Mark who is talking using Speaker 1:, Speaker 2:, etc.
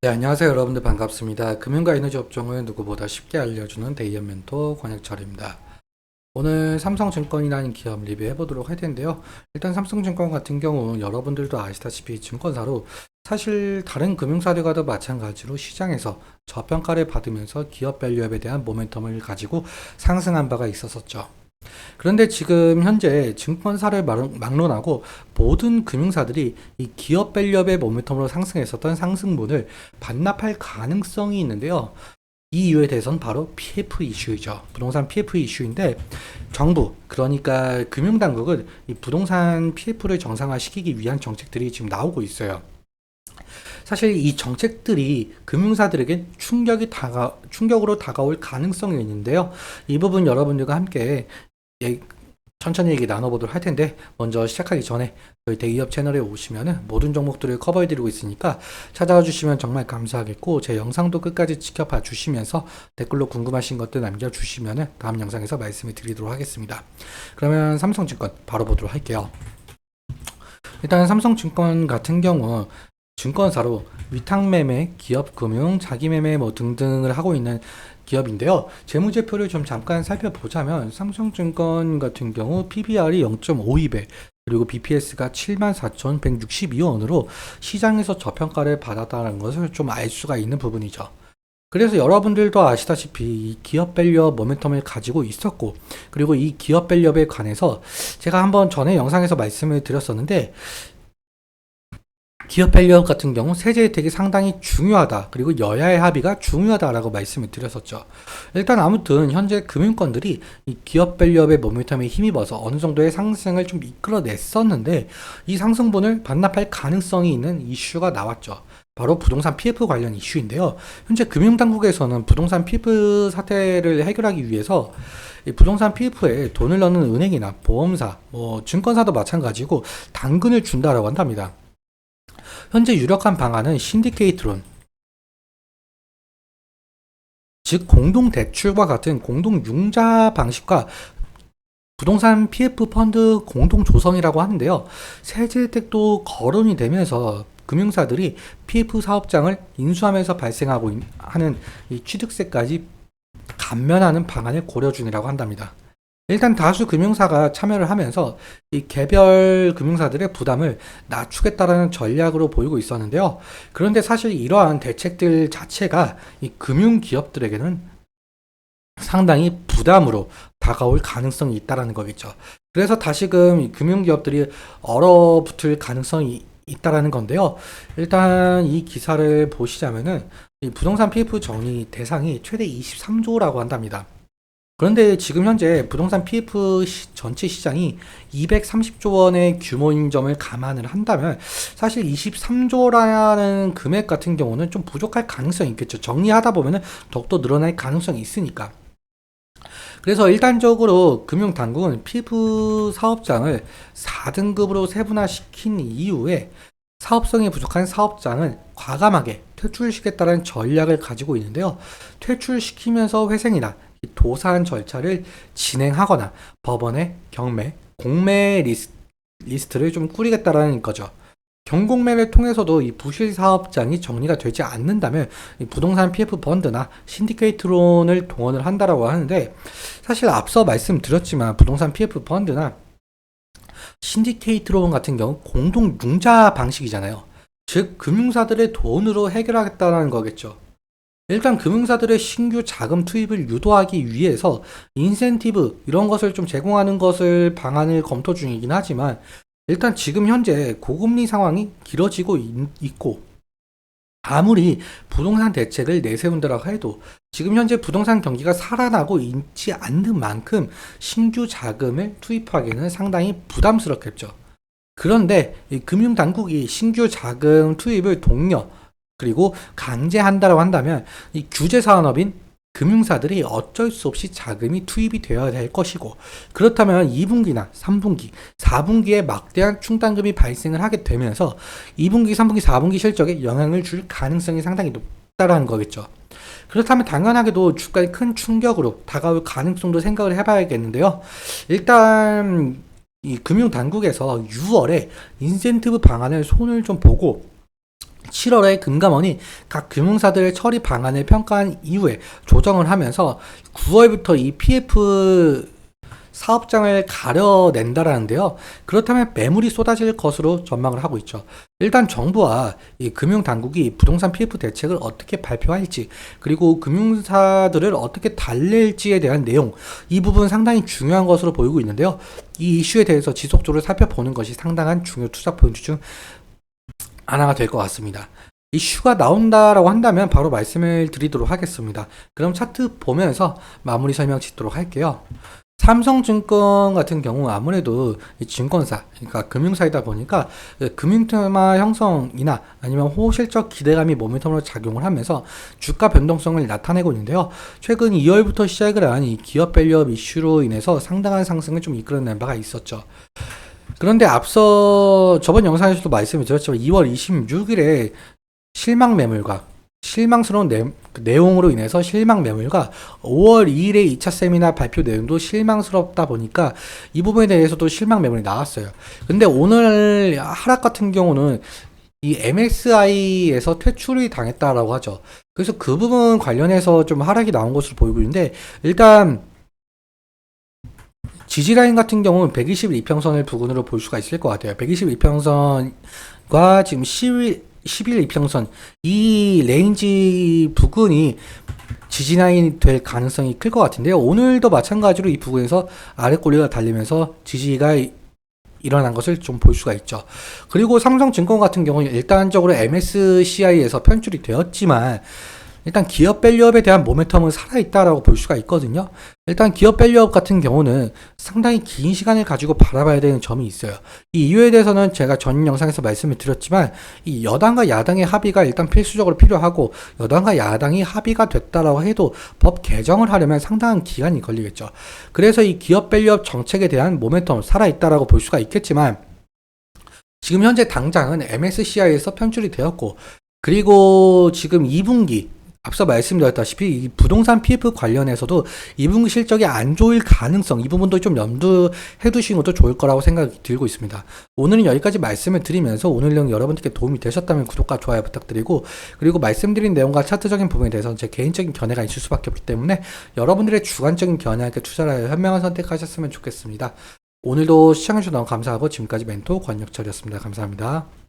Speaker 1: 네, 안녕하세요. 여러분들 반갑습니다. 금융과 에너지 업종을 누구보다 쉽게 알려주는 데이언 멘토 권혁철입니다. 오늘 삼성증권이라는 기업 리뷰해 보도록 할 텐데요. 일단 삼성증권 같은 경우 여러분들도 아시다시피 증권사로 사실 다른 금융사들과도 마찬가지로 시장에서 저평가를 받으면서 기업 밸류업에 대한 모멘텀을 가지고 상승한 바가 있었었죠. 그런데 지금 현재 증권사를 막론하고 모든 금융사들이 이 기업 밸류업의 모멘텀으로 상승했었던 상승분을 반납할 가능성이 있는데요. 이 이유에 대해서는 바로 PF 이슈이죠. 부동산 PF 이슈인데 정부, 그러니까 금융당국은 이 부동산 PF를 정상화시키기 위한 정책들이 지금 나오고 있어요. 사실 이 정책들이 금융사들에게 충격으로 다가올 가능성이 있는데요. 이 부분 여러분들과 함께 천천히 얘기 나눠보도록 할 텐데, 먼저 시작하기 전에 저희 대기업 채널에 오시면은 모든 종목들을 커버해드리고 있으니까 찾아와 주시면 정말 감사하겠고, 제 영상도 끝까지 지켜봐 주시면서 댓글로 궁금하신 것들 남겨주시면은 다음 영상에서 말씀을 드리도록 하겠습니다. 그러면 삼성증권 바로 보도록 할게요. 일단 삼성증권 같은 경우 증권사로 위탁매매, 기업금융, 자기매매 등등을 하고 있는 기업인데요. 재무제표를 좀 잠깐 살펴보자면 삼성증권 같은 경우 PBR이 0.52배, 그리고 BPS가 74,162원으로 시장에서 저평가를 받았다는 것을 좀 알 수가 있는 부분이죠. 그래서 여러분들도 아시다시피 이 기업 밸류업 모멘텀을 가지고 있었고, 그리고 이 기업 밸류업에 관해서 제가 한번 전에 영상에서 말씀을 드렸었는데, 기업 밸류업 같은 경우 세제 혜택이 상당히 중요하다. 그리고 여야의 합의가 중요하다라고 말씀을 드렸었죠. 일단 아무튼 현재 금융권들이 이 기업 밸류업의 모멘텀에 힘입어서 어느 정도의 상승을 좀 이끌어냈었는데, 이 상승분을 반납할 가능성이 있는 이슈가 나왔죠. 바로 부동산 PF 관련 이슈인데요. 현재 금융당국에서는 부동산 PF 사태를 해결하기 위해서 이 부동산 PF에 돈을 넣는 은행이나 보험사, 증권사도 마찬가지고 당근을 준다라고 한답니다. 현재 유력한 방안은 신디케이트론, 즉 공동대출과 같은 공동융자 방식과 부동산 PF 펀드 공동조성이라고 하는데요. 세제 혜택도 거론이 되면서 금융사들이 PF 사업장을 인수하면서 발생하고 하는 이 취득세까지 감면하는 방안을 고려 중이라고 한답니다. 일단 다수 금융사가 참여를 하면서 이 개별 금융사들의 부담을 낮추겠다라는 전략으로 보이고 있었는데요. 그런데 사실 이러한 대책들 자체가 이 금융기업들에게는 상당히 부담으로 다가올 가능성이 있다라는 거겠죠. 그래서 다시금 이 금융기업들이 얼어붙을 가능성이 있다라는 건데요. 일단 이 기사를 보시자면은 이 부동산 PF 정리 대상이 최대 23조라고 한답니다. 그런데 지금 현재 부동산 PF 전체 시장이 230조 원의 규모인 점을 감안을 한다면 사실 23조라는 금액 같은 경우는 좀 부족할 가능성이 있겠죠. 정리하다 보면은 더욱더 늘어날 가능성이 있으니까. 그래서 일단적으로 금융당국은 PF 사업장을 4등급으로 세분화시킨 이후에 사업성이 부족한 사업장은 과감하게 퇴출시키겠다는 전략을 가지고 있는데요. 퇴출시키면서 회생이나 도산 절차를 진행하거나 법원의 경매, 공매 리스트를 좀 꾸리겠다라는 거죠. 경공매를 통해서도 이 부실 사업장이 정리가 되지 않는다면 이 부동산 PF 펀드나 신디케이트론을 동원을 한다라고 하는데, 사실 앞서 말씀드렸지만 부동산 PF 펀드나 신디케이트론 같은 경우 공동 융자 방식이잖아요. 즉 금융사들의 돈으로 해결하겠다는 거겠죠. 일단 금융사들의 신규 자금 투입을 유도하기 위해서 인센티브 이런 것을 좀 제공하는 것을 방안을 검토 중이긴 하지만, 일단 지금 현재 고금리 상황이 길어지고 있고, 아무리 부동산 대책을 내세운다라고 해도 지금 현재 부동산 경기가 살아나고 있지 않는 만큼 신규 자금을 투입하기는 상당히 부담스럽겠죠. 그런데 이 금융당국이 신규 자금 투입을 독려 그리고 강제한다고 한다면 이 규제 산업인 금융사들이 어쩔 수 없이 자금이 투입이 되어야 될 것이고, 그렇다면 2분기나 3분기, 4분기에 막대한 충당금이 발생을 하게 되면서 2분기, 3분기, 4분기 실적에 영향을 줄 가능성이 상당히 높다라는 거겠죠. 그렇다면 당연하게도 주가에 큰 충격으로 다가올 가능성도 생각을 해봐야겠는데요. 일단 이 금융당국에서 6월에 인센티브 방안을 손을 좀 보고 7월에 금감원이 각 금융사들의 처리 방안을 평가한 이후에 조정을 하면서 9월부터 이 PF 사업장을 가려낸다라는데요. 그렇다면 매물이 쏟아질 것으로 전망을 하고 있죠. 일단 정부와 이 금융당국이 부동산 PF 대책을 어떻게 발표할지, 그리고 금융사들을 어떻게 달랠지에 대한 내용, 이 부분 상당히 중요한 것으로 보이고 있는데요. 이 이슈에 대해서 지속적으로 살펴보는 것이 상당한 중요 투자 포인트 중 하나가 될 것 같습니다. 이슈가 나온다라고 한다면 바로 말씀을 드리도록 하겠습니다. 그럼 차트 보면서 마무리 설명 짓도록 할게요. 삼성증권 같은 경우 아무래도 이 증권사, 그러니까 금융사이다 보니까 금융테마 형성이나 아니면 호실적 기대감이 모멘텀으로 작용을 하면서 주가 변동성을 나타내고 있는데요. 최근 2월부터 시작을 한 이 기업 밸류업 이슈로 인해서 상당한 상승을 좀 이끌어낸 바가 있었죠. 그런데 앞서 저번 영상에서도 말씀을 드렸지만 2월 26일에 실망 매물과 실망스러운 내용으로 인해서 실망 매물과 5월 2일에 2차 세미나 발표 내용도 실망스럽다 보니까 이 부분에 대해서도 실망 매물이 나왔어요. 근데 오늘 하락 같은 경우는 이 MSI에서 퇴출이 당했다라고 하죠. 그래서 그 부분 관련해서 좀 하락이 나온 것으로 보이고 있는데, 일단 지지라인 같은 경우는 121평선을 부근으로 볼 수가 있을 것 같아요. 121평선과 지금 11 이평선, 이 레인지 부근이 지지라인이 될 가능성이 클 것 같은데요. 오늘도 마찬가지로 이 부근에서 아래 꼬리가 달리면서 지지가 일어난 것을 좀 볼 수가 있죠. 그리고 삼성증권 같은 경우는 일단적으로 MSCI에서 편출이 되었지만 일단 기업 밸류업에 대한 모멘텀은 살아있다라고 볼 수가 있거든요. 일단 기업 밸류업 같은 경우는 상당히 긴 시간을 가지고 바라봐야 되는 점이 있어요. 이 이유에 대해서는 제가 전 영상에서 말씀을 드렸지만 이 여당과 야당의 합의가 일단 필수적으로 필요하고, 여당과 야당이 합의가 됐다라고 해도 법 개정을 하려면 상당한 기간이 걸리겠죠. 그래서 이 기업 밸류업 정책에 대한 모멘텀 살아있다라고 볼 수가 있겠지만, 지금 현재 당장은 MSCI에서 편출이 되었고, 그리고 지금 2분기 앞서 말씀드렸다시피 이 부동산 PF 관련해서도 2분기 실적이 안 좋을 가능성, 이 부분도 좀 염두해 두시는 것도 좋을 거라고 생각이 들고 있습니다. 오늘은 여기까지 말씀을 드리면서 오늘 내용 여러분들께 도움이 되셨다면 구독과 좋아요 부탁드리고, 그리고 말씀드린 내용과 차트적인 부분에 대해서는 제 개인적인 견해가 있을 수밖에 없기 때문에 여러분들의 주관적인 견해와 함께 투자를 하여 현명한 선택하셨으면 좋겠습니다. 오늘도 시청해주셔서 너무 감사하고, 지금까지 멘토 권혁철이었습니다. 감사합니다.